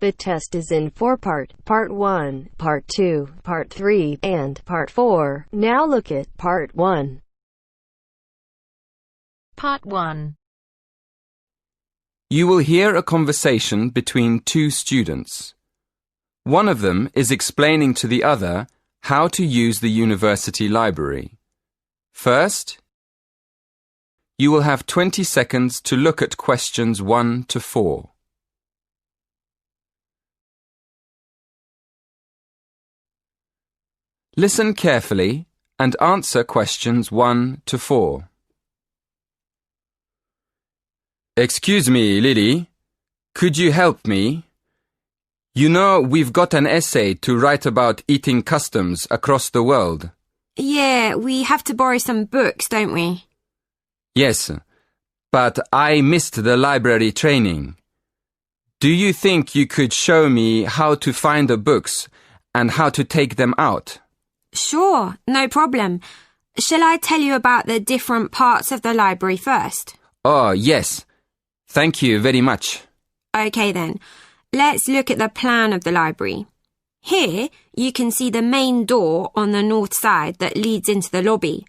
The test is in 4 parts: Part 1, Part 2, Part 3, and Part 4. Now look at Part 1. Part 1. You will hear a conversation between two students. One of them is explaining to the other how to use the university library. First, you will have 20 seconds to look at questions 1 to 4. Listen carefully and answer questions 1 to 4. Excuse me, Lily. Could you help me? You know, we've got an essay to write about eating customs across the world. Yeah, we have to borrow some books, don't we? Yes, but I missed the library training. Do you think you could show me how to find the books and how to take them out? Sure, no problem. Shall I tell you about the different parts of the library first? Oh, yes. Thank you very much. Okay then, let's look at the plan of the library. Here, you can see the main door on the north side that leads into the lobby.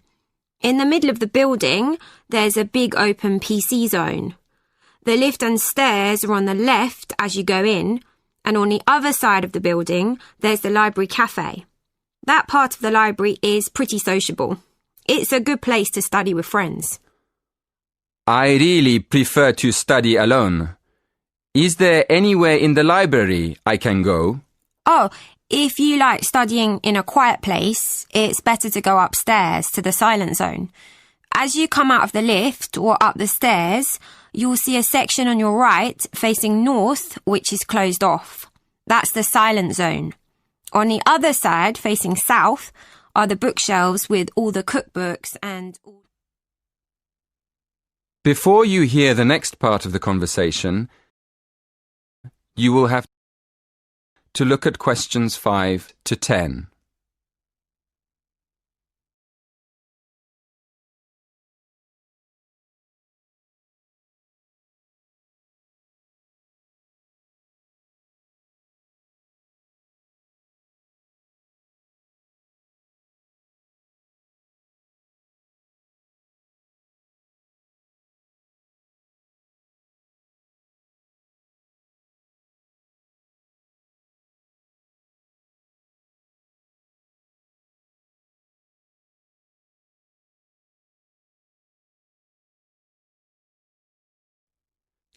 In the middle of the building, there's a big open PC zone. The lift and stairs are on the left as you go in, and on the other side of the building, there's the library cafe. That part of the library is pretty sociable. It's a good place to study with friends. I really prefer to study alone. Is there anywhere in the library I can go? Oh, if you like studying in a quiet place, it's better to go upstairs to the silent zone. As you come out of the lift or up the stairs, you'll see a section on your right facing north which is closed off. That's the silent zone. On the other side, facing south, are the bookshelves with all the cookbooks and... Before you hear the next part of the conversation, you will have to look at questions 5 to 10.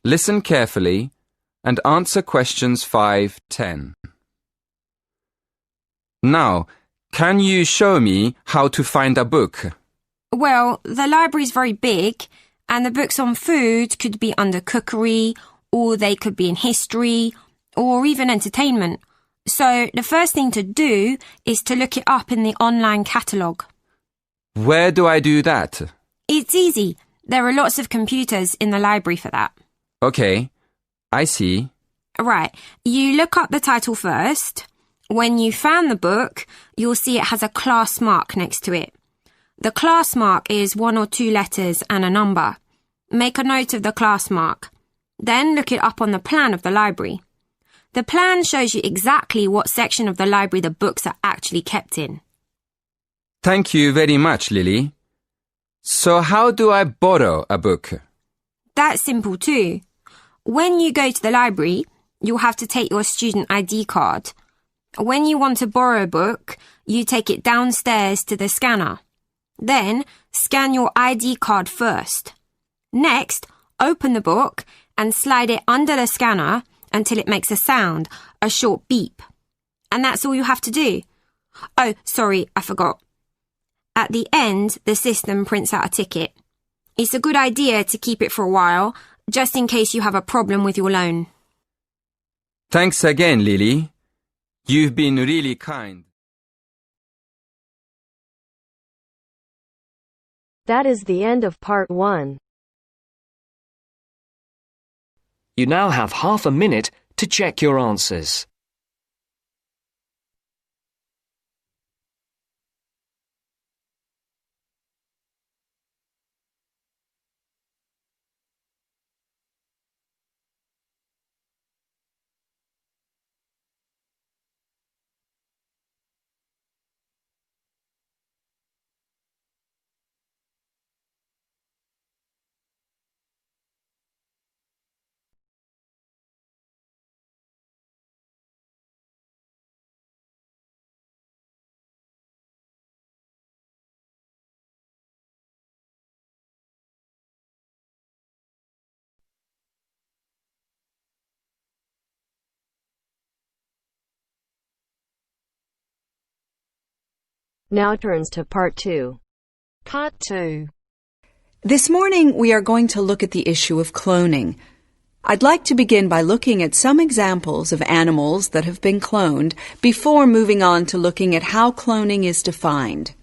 Listen carefully and answer questions 5 to 10. Now, can you show me how to find a book? Well, the library's very big, and the books on food could be under cookery, or they could be in history, or even entertainment. So the first thing to do is to look it up in the online catalogue. Where do I do that? It's easy. There are lots of computers in the library for that. Okay, I see. Right, you look up the title first. When you found the book, you'll see it has a class mark next to it. The class mark is 1 or 2 letters and a number. Make a note of the class mark. Then look it up on the plan of the library. The plan shows you exactly what section of the library the books are actually kept in. Thank you very much, Lily. So how do I borrow a book? That's simple too. When you go to the library, you'll have to take your student ID card. When you want to borrow a book, you take it downstairs to the scanner. Then, scan your ID card first. Next, open the book and slide it under the scanner until it makes a sound, a short beep. And that's all you have to do. Oh, sorry, I forgot. At the end, the system prints out a ticket. It's a good idea to keep it for a while, just in case you have a problem with your loan. Thanks again, Lily. You've been really kind. That is the end of Part 1. You now have half a minute to check your answers. Now turns to Part 2. Part 2. This morning we are going to look at the issue of cloning. I'd like to begin by looking at some examples of animals that have been cloned before moving on to looking at how cloning is defined.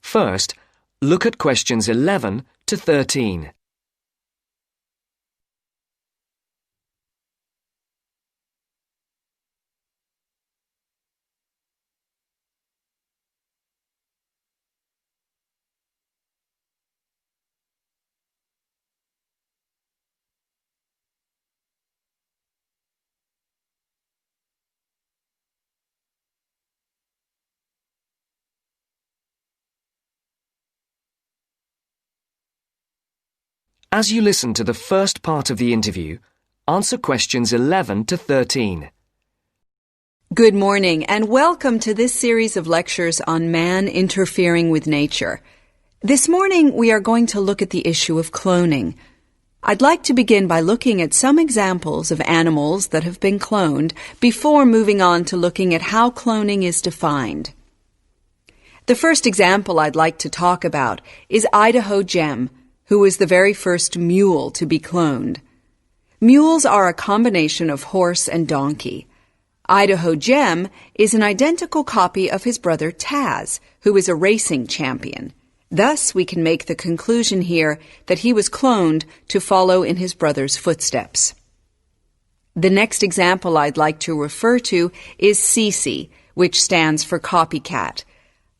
First, look at questions 11 to 13. As you listen to the first part of the interview, answer questions 11 to 13. Good morning and welcome to this series of lectures on man interfering with nature. This morning we are going to look at the issue of cloning. I'd like to begin by looking at some examples of animals that have been cloned before moving on to looking at how cloning is defined. The first example I'd like to talk about is Idaho Gem, who was the very first mule to be cloned. Mules are a combination of horse and donkey. Idaho Gem is an identical copy of his brother Taz, who is a racing champion. Thus, we can make the conclusion here that he was cloned to follow in his brother's footsteps. The next example I'd like to refer to is Cece, which stands for copycat.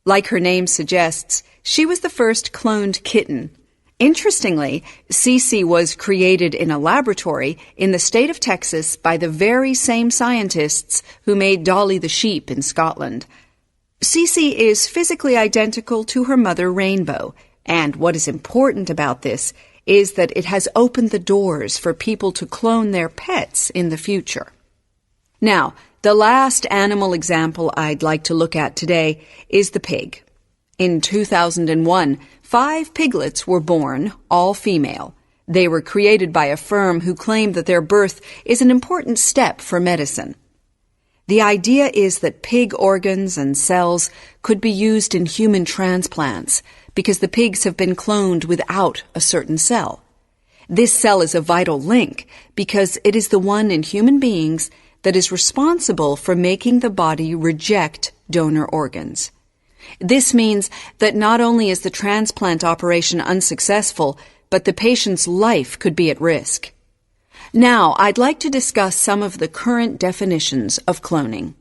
Like her name suggests, she was the first cloned kitten. Interestingly, Cece was created in a laboratory in the state of Texas by the very same scientists who made Dolly the sheep in Scotland. Cece is physically identical to her mother Rainbow, and what is important about this is that it has opened the doors for people to clone their pets in the future. Now, the last animal example I'd like to look at today is the pig. In 2001, 5 piglets were born, all female. They were created by a firm who claimed that their birth is an important step for medicine. The idea is that pig organs and cells could be used in human transplants because the pigs have been cloned without a certain cell. This cell is a vital link because it is the one in human beings that is responsible for making the body reject donor organs. This means that not only is the transplant operation unsuccessful, but the patient's life could be at risk. Now, I'd like to discuss some of the current definitions of cloning.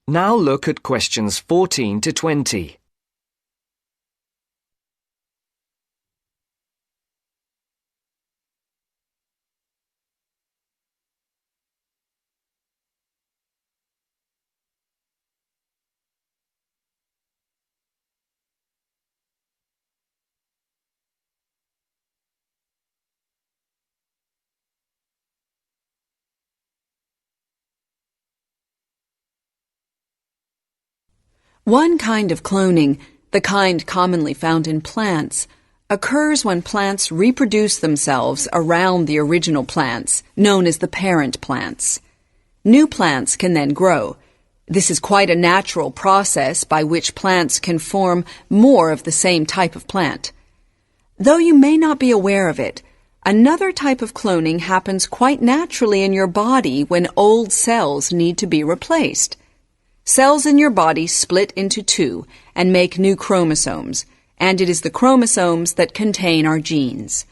Now look at questions 14 to 20. One kind of cloning, the kind commonly found in plants, occurs when plants reproduce themselves around the original plants, known as the parent plants. New plants can then grow. This is quite a natural process by which plants can form more of the same type of plant. Though you may not be aware of it, another type of cloning happens quite naturally in your body when old cells need to be replaced. Cells in your body split into 2 and make new chromosomes, and it is the chromosomes that contain our genes.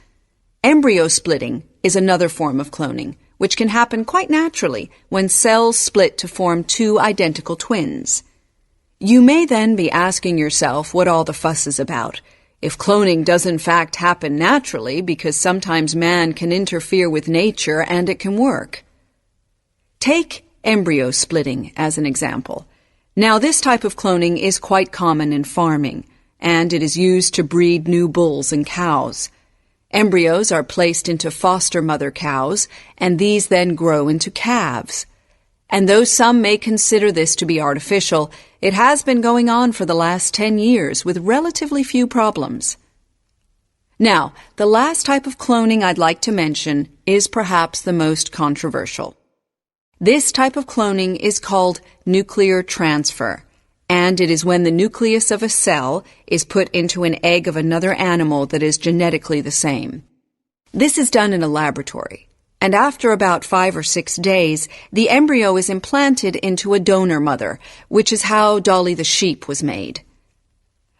Embryo splitting is another form of cloning, which can happen quite naturally when cells split to form 2 identical twins. You may then be asking yourself what all the fuss is about, if cloning does in fact happen naturally because sometimes man can interfere with nature and it can work. Take embryo splitting as an example. Now, this type of cloning is quite common in farming, and it is used to breed new bulls and cows. Embryos are placed into foster mother cows, and these then grow into calves. And though some may consider this to be artificial, it has been going on for the last 10 years with relatively few problems. Now, the last type of cloning I'd like to mention is perhaps the most controversial. This type of cloning is called nuclear transfer, and it is when the nucleus of a cell is put into an egg of another animal that is genetically the same. This is done in a laboratory, and after about 5 or 6 days, the embryo is implanted into a donor mother, which is how Dolly the sheep was made.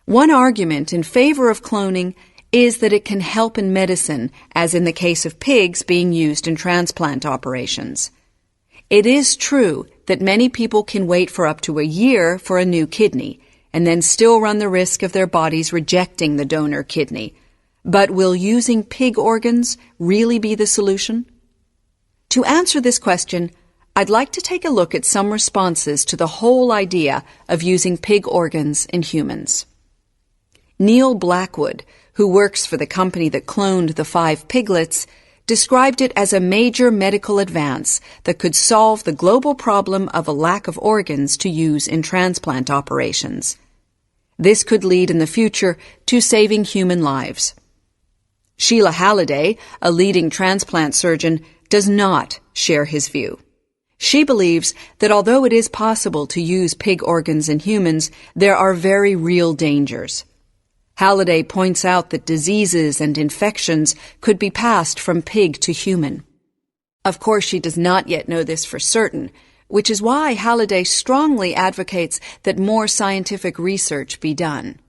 One argument in favor of cloning is that it can help in medicine, as in the case of pigs being used in transplant operations. It is true that many people can wait for up to a year for a new kidney, and then still run the risk of their bodies rejecting the donor kidney. But will using pig organs really be the solution? To answer this question, I'd like to take a look at some responses to the whole idea of using pig organs in humans. Neil Blackwood, who works for the company that cloned the 5 piglets, described it as a major medical advance that could solve the global problem of a lack of organs to use in transplant operations. This could lead in the future to saving human lives. Sheila Halliday, a leading transplant surgeon, does not share his view. She believes that although it is possible to use pig organs in humans, there are very real dangers. Halliday points out that diseases and infections could be passed from pig to human. Of course, she does not yet know this for certain, which is why Halliday strongly advocates that more scientific research be done.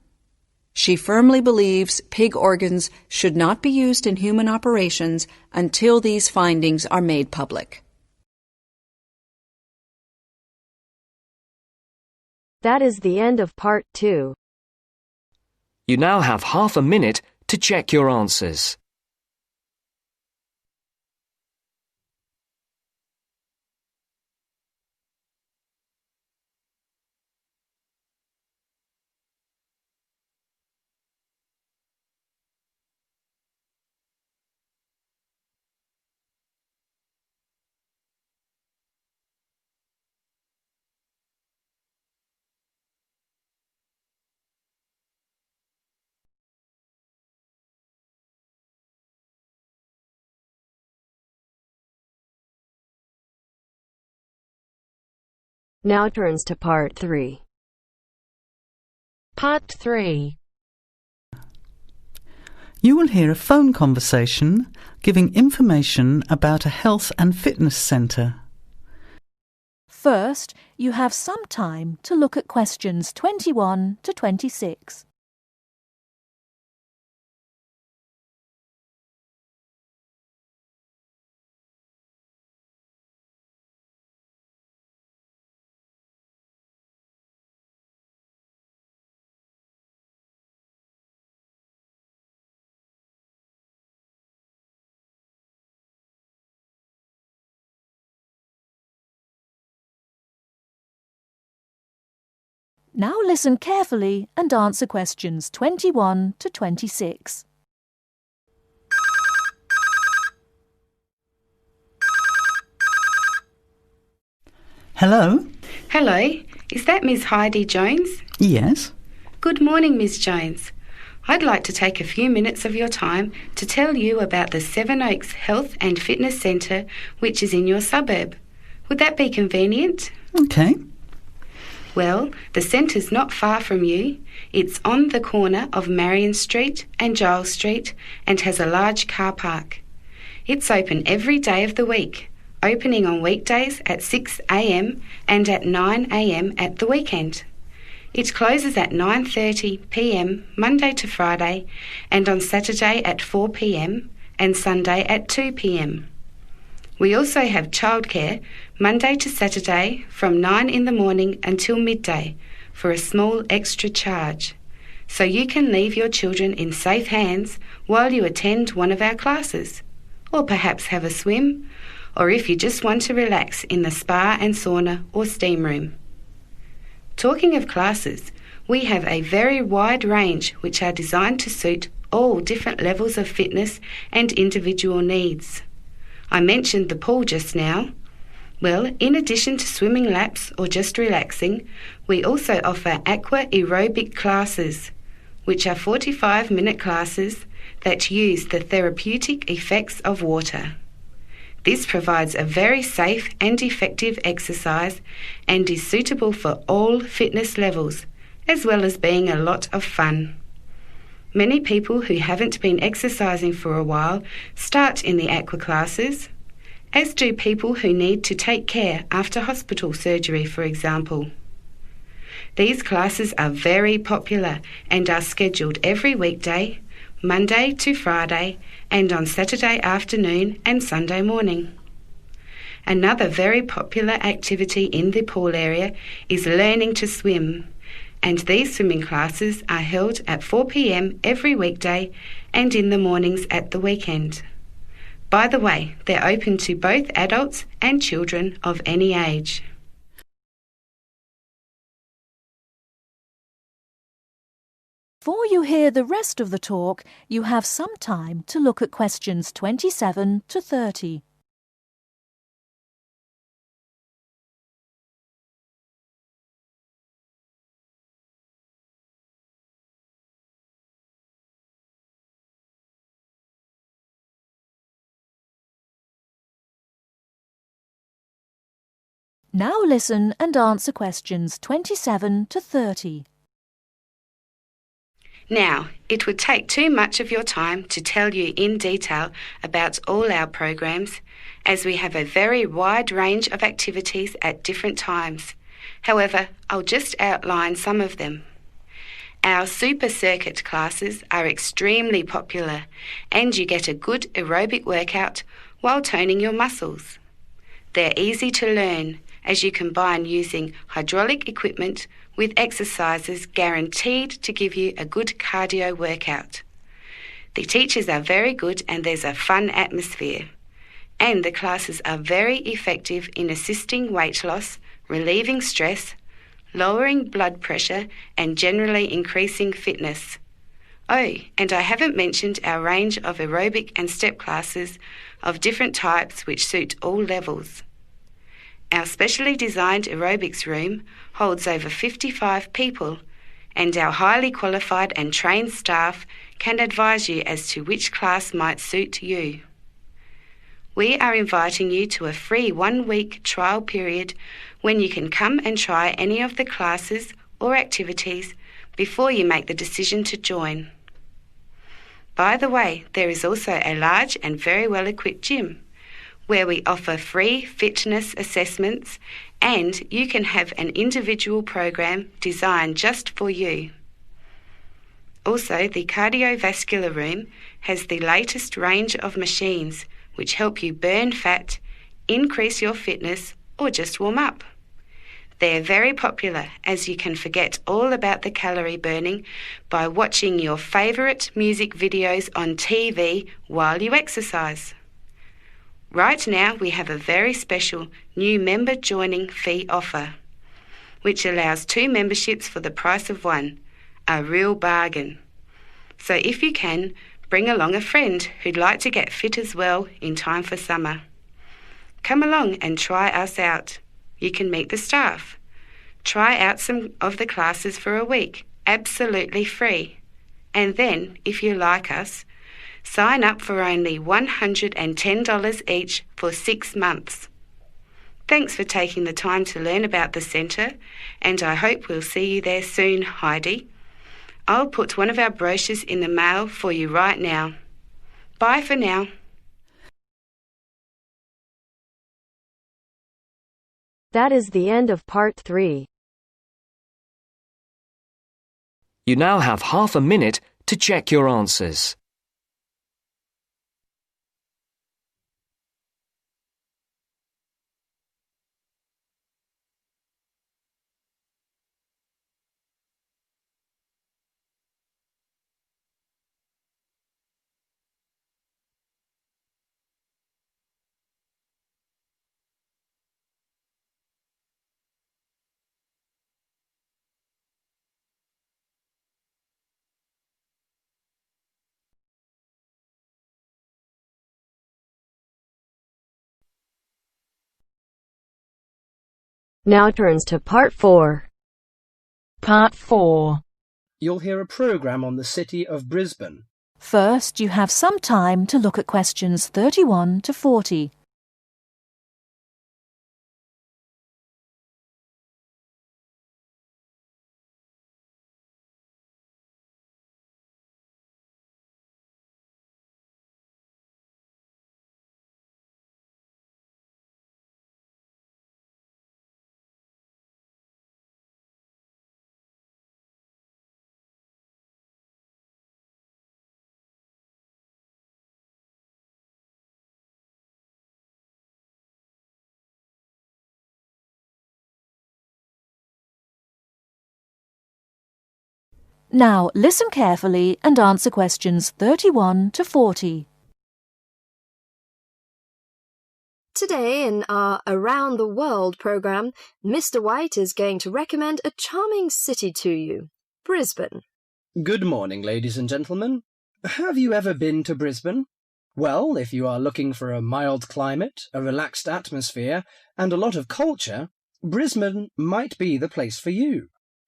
She firmly believes pig organs should not be used in human operations until these findings are made public. That is the end of part 2. You now have half a minute to check your answers. Now turns to part 3. Part 3. You will hear a phone conversation giving information about a health and fitness centre. First, you have some time to look at questions 21 to 26. Now listen carefully and answer questions 21 to 26. Hello? Hello, is that Miss Heidi Jones? Yes? Good morning, Miss Jones. I'd like to take a few minutes of your time to tell you about the Seven Oaks Health and Fitness Centre, which is in your suburb. Would that be convenient? Okay. Well, the centre's not far from you. It's on the corner of Marion Street and Giles Street and has a large car park. It's open every day of the week, opening on weekdays at 6 a.m. and at 9 a.m. at the weekend. It closes at 9:30 p.m. Monday to Friday and on Saturday at 4 p.m. and Sunday at 2 p.m. We also have childcare Monday to Saturday from 9 in the morning until midday for a small extra charge, so you can leave your children in safe hands while you attend one of our classes, or perhaps have a swim, or if you just want to relax in the spa and sauna or steam room. Talking of classes, we have a very wide range which are designed to suit all different levels of fitness and individual needs. I mentioned the pool just now. Well, in addition to swimming laps or just relaxing, we also offer aqua aerobic classes, which are 45-minute classes that use the therapeutic effects of water. This provides a very safe and effective exercise and is suitable for all fitness levels, as well as being a lot of fun. Many people who haven't been exercising for a while start in the aqua classes, as do people who need to take care after hospital surgery, for example. These classes are very popular and are scheduled every weekday, Monday to Friday, and on Saturday afternoon and Sunday morning. Another very popular activity in the pool area is learning to swim, and these swimming classes are held at 4 p.m. every weekday and in the mornings at the weekend. By the way, they're open to both adults and children of any age. Before you hear the rest of the talk, you have some time to look at questions 27 to 30. Now listen and answer questions 27 to 30. Now, it would take too much of your time to tell you in detail about all our programs, as we have a very wide range of activities at different times. However, I'll just outline some of them. Our super circuit classes are extremely popular, and you get a good aerobic workout while toning your muscles. They're easy to learn, as you combine using hydraulic equipment with exercises guaranteed to give you a good cardio workout. The teachers are very good and there's a fun atmosphere. And the classes are very effective in assisting weight loss, relieving stress, lowering blood pressure and generally increasing fitness. Oh, and I haven't mentioned our range of aerobic and step classes of different types which suit all levels. Our specially designed aerobics room holds over 55 people, and our highly qualified and trained staff can advise you as to which class might suit you. We are inviting you to a free 1-week trial period when you can come and try any of the classes or activities before you make the decision to join. By the way, there is also a large and very well-equipped gym, where we offer free fitness assessments and you can have an individual program designed just for you. Also, the cardiovascular room has the latest range of machines which help you burn fat, increase your fitness, or just warm up. They're very popular, as you can forget all about the calorie burning by watching your favourite music videos on TV while you exercise. Right now we have a very special new member joining fee offer, which allows 2 memberships for the price of 1, a real bargain. So if you can, bring along a friend who'd like to get fit as well in time for summer. Come along and try us out. You can meet the staff. Try out some of the classes for a week, absolutely free. And then, if you like us, sign up for only $110 each for 6 months. Thanks for taking the time to learn about the centre, and I hope we'll see you there soon, Heidi. I'll put one of our brochures in the mail for you right now. Bye for now. That is the end of part 3. You now have half a minute to check your answers. Now turns to part 4. Part 4. You'll hear a programme on the city of Brisbane. First, you have some time to look at questions 31 to 40. Now listen carefully and answer questions 31 to 40. Today in our Around the World programme, Mr. White is going to recommend a charming city to you, Brisbane. Good morning, ladies and gentlemen. Have you ever been to Brisbane? Well, if you are looking for a mild climate, a relaxed atmosphere, and a lot of culture, Brisbane might be the place for you.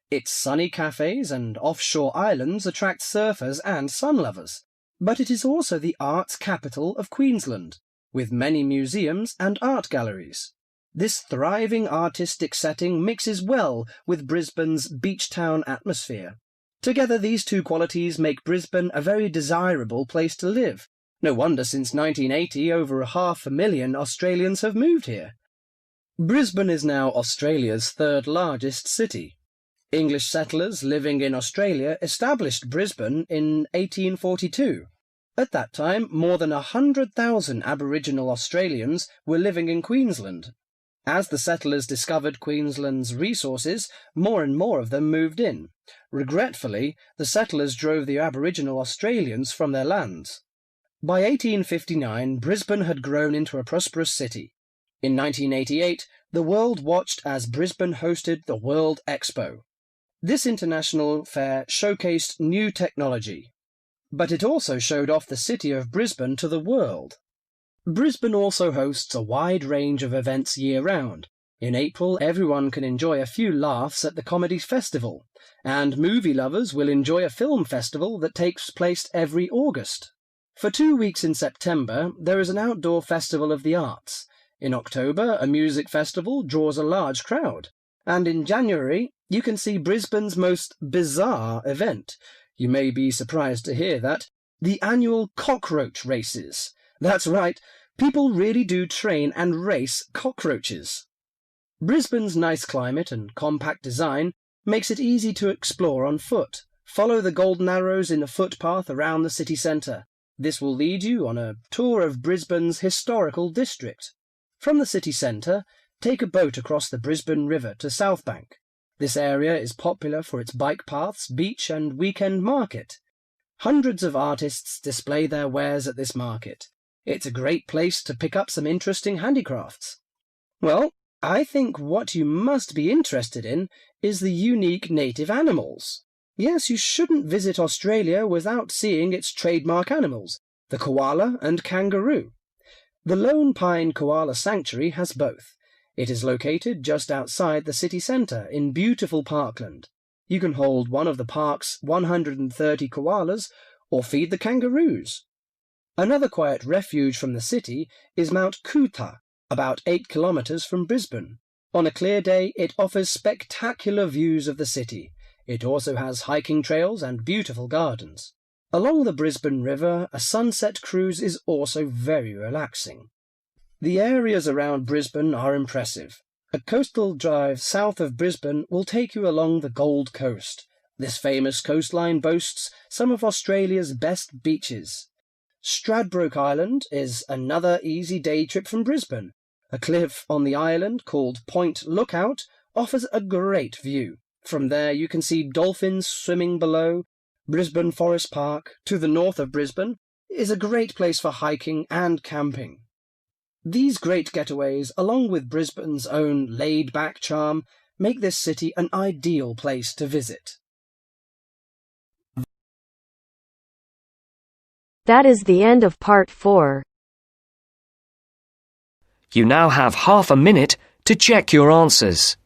Its sunny cafes and offshore islands attract surfers and sun lovers, but it is also the arts capital of Queensland, with many museums and art galleries. This thriving artistic setting mixes well with Brisbane's beach town atmosphere. Together these two qualities make Brisbane a very desirable place to live. No wonder since 1980 over 500,000 Australians have moved here. Brisbane is now Australia's third largest city. English settlers living in Australia established Brisbane in 1842. At that time, more than 100,000 Aboriginal Australians were living in Queensland. As the settlers discovered Queensland's resources, more and more of them moved in. Regretfully, the settlers drove the Aboriginal Australians from their lands. By 1859, Brisbane had grown into a prosperous city. In 1988, the world watched as Brisbane hosted the World Expo. This international fair showcased new technology, but it also showed off the city of Brisbane to the world. Brisbane also hosts a wide range of events year-round. In April, everyone can enjoy a few laughs at the Comedy Festival, and movie lovers will enjoy a film festival that takes place every August. For 2 weeks in September, there is an outdoor festival of the arts. In October, a music festival draws a large crowd. And in January, you can see Brisbane's most bizarre event. You may be surprised to hear that. The annual cockroach races. That's right, people really do train and race cockroaches. Brisbane's nice climate and compact design makes it easy to explore on foot. Follow the golden arrows in a footpath around the city centre. This will lead you on a tour of Brisbane's historical district. From the city centre, take a boat across the Brisbane River to South Bank. This area is popular for its bike paths, beach and weekend market. Hundreds of artists display their wares at this market. It's a great place to pick up some interesting handicrafts. Well, I think what you must be interested in is the unique native animals. Yes, you shouldn't visit Australia without seeing its trademark animals, the koala and kangaroo. The Lone Pine Koala Sanctuary has both. It is located just outside the city centre in beautiful parkland. You can hold one of the park's 130 koalas or feed the kangaroos. Another quiet refuge from the city is Mount Coot-tha, about 8 kilometres from Brisbane. On a clear day, it offers spectacular views of the city. It also has hiking trails and beautiful gardens. Along the Brisbane River, a sunset cruise is also very relaxing. The areas around Brisbane are impressive. A coastal drive south of Brisbane will take you along the Gold Coast. This famous coastline boasts some of Australia's best beaches. Stradbroke Island is another easy day trip from Brisbane. A cliff on the island called Point Lookout offers a great view. From there you can see dolphins swimming below. Brisbane Forest Park, to the north of Brisbane, is a great place for hiking and camping. These great getaways, along with Brisbane's own laid-back charm, make this city an ideal place to visit. That is the end of part 4. You now have half a minute to check your answers.